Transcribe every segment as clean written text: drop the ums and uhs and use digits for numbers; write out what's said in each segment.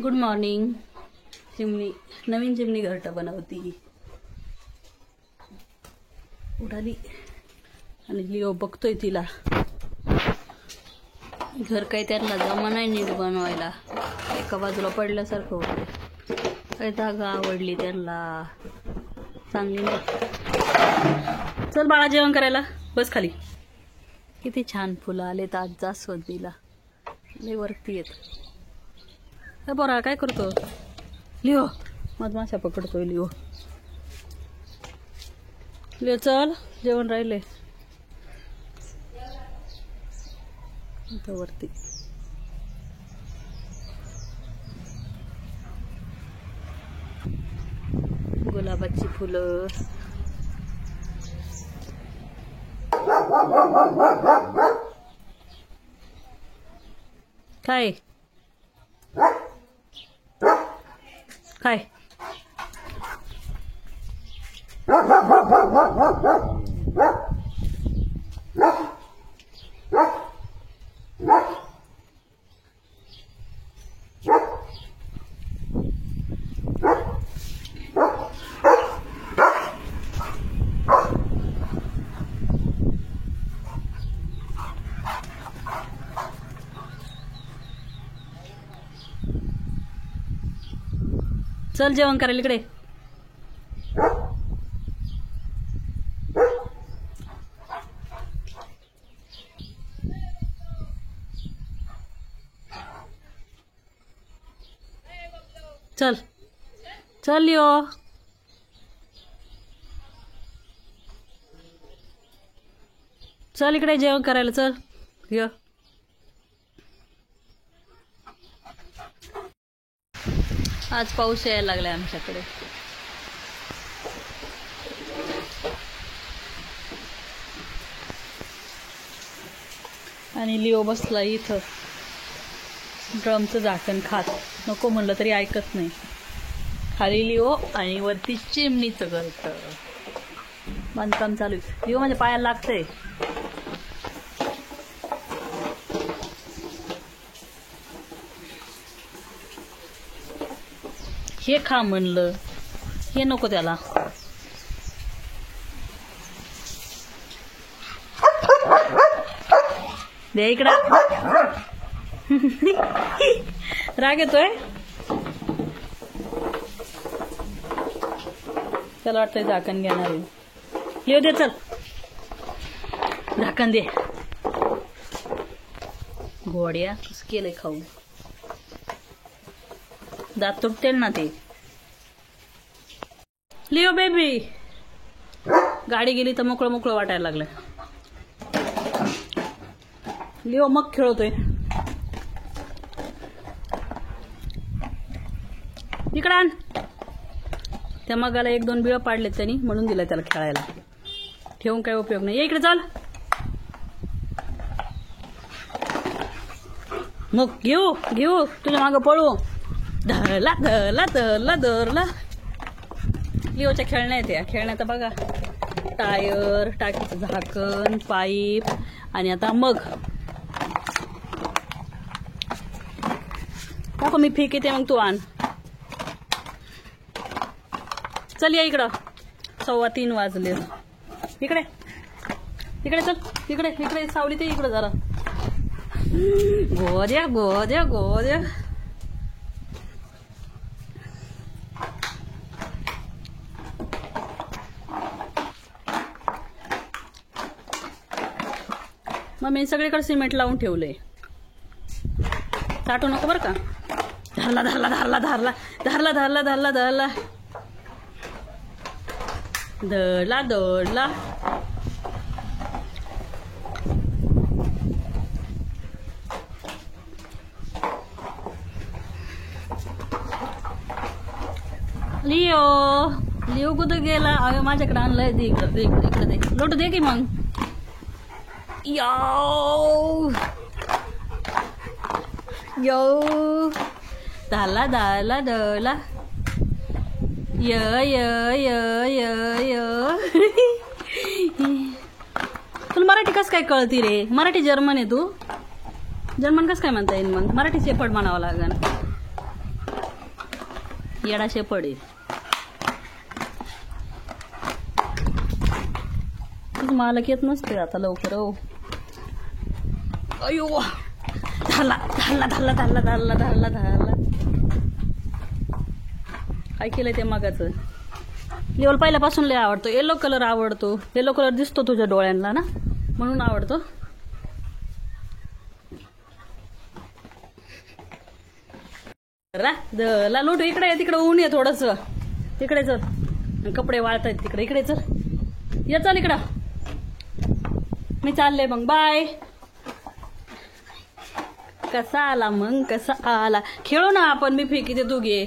Good morning. चिमणी नवीन चिमणी घरटा बनवती उडाली आणि लिओ बघतोय तिला। घर काही त्यांना जमा नाही नीट बनवायला, एका बाजूला पडल्यासारखं होतं। काही जागा आवडली त्यांना चांगली नाही। चल बाळा जेवण करायला बस खाली। किती छान फुलं आलेत आज जास्वंदीला, लय वरती येत। बरा काय करतो लिओ? मधमाशा पकडतोय लिओ। लिओ चल जेवण राहिले इथं वरती। गुलाबाची फुलं काय काय चल जेवण करायला इकडे। चल चल लिओ। चल इकडे जेवण करायला चल लिओ। आज पाऊस यायला लागलाय आमच्याकडे। आणि लिओ बसला इथं ड्रमचं झाकण खात, नको म्हणलं तरी ऐकत नाही। खाली लिओ आणि वरती चिमणीचं घरटं बांधकाम चालू आहे। लिओ माझ्या पायाला लागतंय। हे खा म्हणलं, हे नको त्याला। दे इकडं। राग येतोय त्याला, वाटतंय झाकण घेणार आहे। येऊ दे चल झाकण दे। घोड्या कसं केलंय खाऊ, दात तुटतील ना ते। लिओ बेबी गाडी गेली तर मोकळं मोकळं वाटायला लागलं। लिओ मग खेळतोय इकडं आण। त्या मगाला एक दोन बिळ पाडलेत त्यांनी, म्हणून दिलं त्याला खेळायला, ठेवून काही उपयोग नाही। ये इकडे चल। मग घेऊ घेऊ तुझ्या मागं पळू। धरला धरला धरला धरला। लिओच्या खेळण्या येते, खेळण्यात बघा टायर, टाकीचं झाकण, पाईप आणि आता मग। टाको मी फेक येते मग तू आण। चल या इकडं, 3:15 वाजले। इकडे इकडे चल, इकडे इकडे सावली ते इकडे जरा। गोद्या गोद्या गोद्या। मग मी सगळीकडे सिमेंट लावून ठेवलंय, साठवू नको बरं का। धरला धरला धरला धरला धरला धरला धरला धरला धरला धरला। लिओ लिओ कुठं गेला? अगं माझ्याकडे आणलंय, दे इकडं, दे इकडे दे, लोट दे की मग। यो यो धरला धरला धरला य य य य य। तुला मराठी कसं काय कळती रे? मराठी जर्मन आहे तू? जर्मन कसं काय म्हणता येईल मग? मराठी शेपट म्हणावं लागेल। येडा शेपड आहे. तुझं मालक येत नसते आता लवकर. हो अयो धरला धरला धरला धरला धरला धरला धरला. काय केलंय ते मगाचं. लेवल पहिल्यापासून लय आवडतो. येलो कलर आवडतो. येलो कलर दिसतो तुझ्या डोळ्यांना ना, म्हणून आवडतो. ला लोट इकडे आहे. तिकडे ऊन आहे थोडस. तिकडे चल. कपडे वाळतायत तिकडे. इकडे चल. ये चल इकडं. मी चालले मग. बाय. कसा आला मग? कसा आला? खेळू ना आपण. मी फेकी तू घे.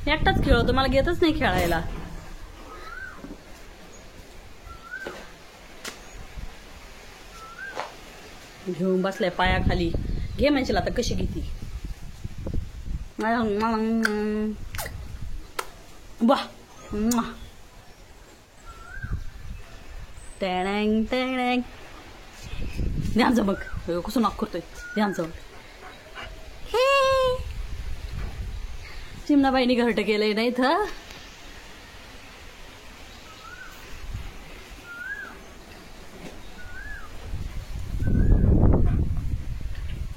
एकटाच खेळतो. मला घेतच नाही खेळायला. घेऊन बसलाय पायाखाली. घे म्हणशील आता कशी घेती. वाह टँग टँग. ध्यान जा बघ कसं नॉक करतोय. ध्यान जा बघ. चिमणाबाईनी घरट केलंय नाही इथं.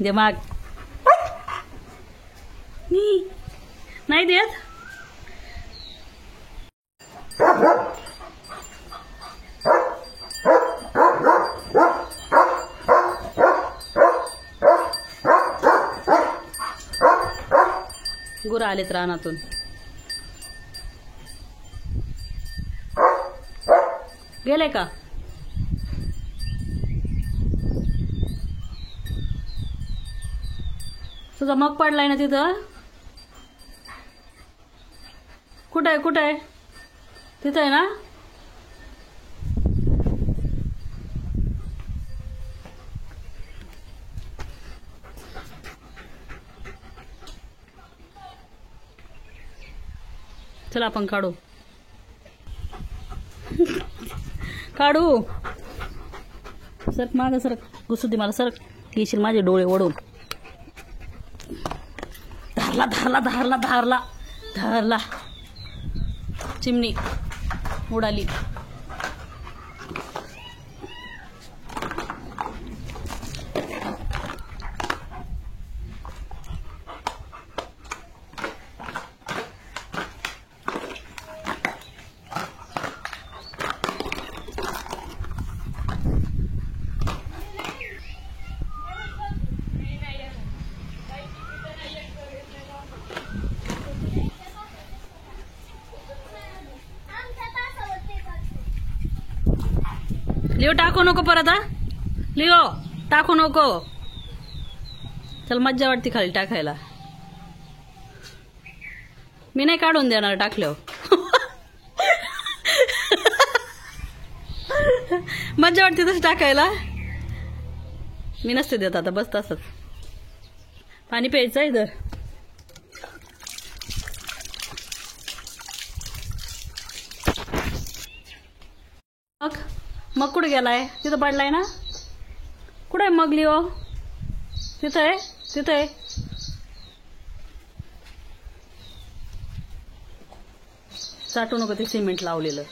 दिमाग नाही देत. गुरं आलेत रानातून. गेले का? तुझा मग पडलाय ना तिथं. कुठं आहे? कुठं आहे? तिथं आहे ना. चला आपण काढू. काढू. सरक माग सरक. घुसू दे मला. सरक. येशील माझे डोळे ओढून. धरला धरला धरला धरला धरला. चिमणी उडाली. लिओ टाकू नको परत. हा लिओ टाकू नको. चल मज्जा वाटते खाली टाकायला. मी नाही काढून देणार टाकल्यावर. मज्जा वाटते तसं टाकायला. मी नसते देत आता. बस तसंच. पाणी प्यायचं इधर. मग कुठे गेलाय? तिथं पडलाय ना. कुठे आहे मग लिओ? तिथं आहे. तिथं आहे. चाटू नको ते सिमेंट लावलेलं.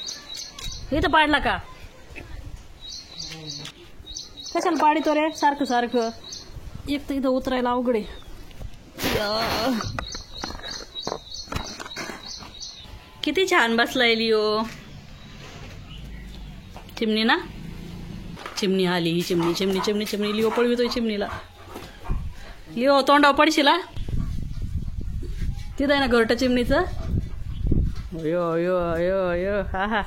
इथं पाडला का? कशाला पाडितो रे सारखं सारखं. एक तर इथं उतरायला अवघड आहे. किती छान बसलाय लिओ. चिमणी ना. चिमणी आली. ही चिमणी चिमणी चिमणी चिमणी. लिओ पळवितोय चिमणीला. लिओ तोंडावर पडशीला. तिथं आहे ना घरटं चिमणीचं. यो यो यो यो. हा हा.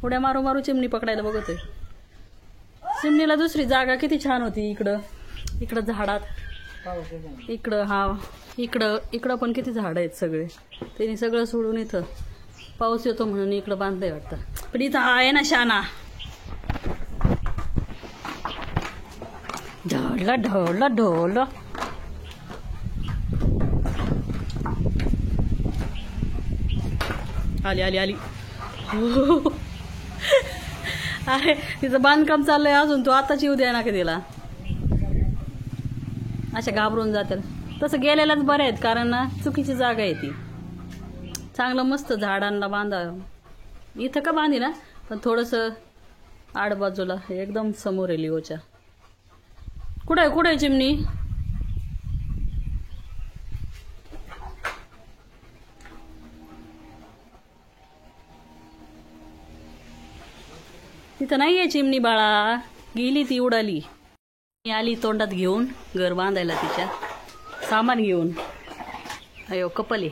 उड्या मारू मारू चिमणी पकडायला बघतोय. चिमणीला दुसरी जागा किती छान होती. इकडं इकडं झाडात. इकडं हा इकडं इकडं पण किती झाड आहेत सगळे. त्यांनी सगळं सोडून इथं पाऊस येतो म्हणून इकडं बांधलंय वाटतं. पण इथं आहे ना शाना. ढोल ढोल ढोल. आली आली आली. अरे तिचं बांधकाम चाललंय अजून. तू आताच येऊ द्या ना का तिला. अशा घाबरून जाते. तसं गेलेल्याच बऱ्या आहेत, कारण ना चुकीची जागा आहे ती. चांगलं मस्त झाडांना बांधा. इथं का बांधी ना, पण थोडंसं आडबाजूला एकदम समोर आहे लिओच्या. कुठं आहे चिमणी? तिथं नाही आहे चिमणी बाळा, गेली ती, उडाली. मी आली तोंडात घेऊन घर बांधायला, तिच्या सामान घेऊन. अयो कपले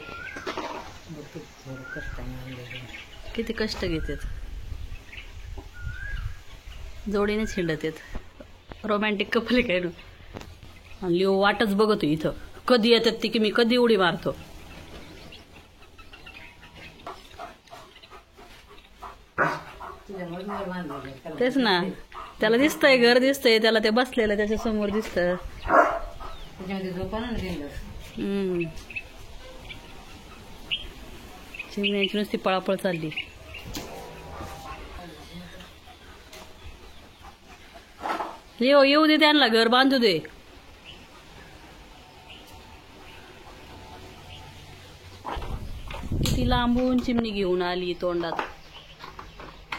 किती कष्ट घेतात, जोडीनेच हिंडत आहेत. रोमॅन्टिक कपले काय ना. लिओ वाटच बघतो इथं कधी येतात ती, की मी कधी उडी मारतो. तेच ना, त्याला दिसतंय घर दिसतंय त्याला, ते बसलेलं त्याच्या समोर दिसतं. चिमण्याची नुसती पळापळ चालली. येऊ दे त्यांना, घर बांधू दे. किती लांबून चिमणी घेऊन आली, तोंडात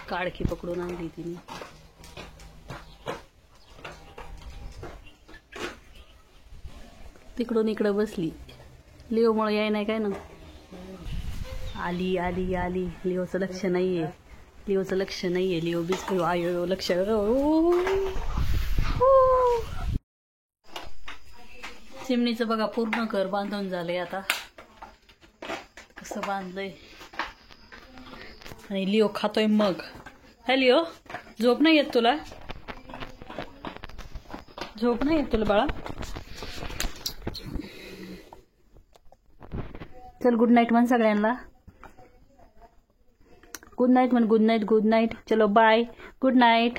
काडकी पकडून आणली तिने. तिकडून इकडं बसली. लिओ मुळे याय नाही काय ना. आली आली आली. लिओचं लक्ष नाहीये, लिओचं लक्ष नाहीये. लिओ बीच आयो लक्ष. चिमणीचं बघा पूर्ण घर बांधून झालंय आता. कसं बांधलंय. आणि लिओ खातोय मग. है लिओ, झोप नाही येत तुला? झोप नाही येत तुला बाळा? चल गुड नाईट म्हण सगळ्यांना. गुड नाईट म्हण. Good night, good night. चलो बाय, गुड नाईट.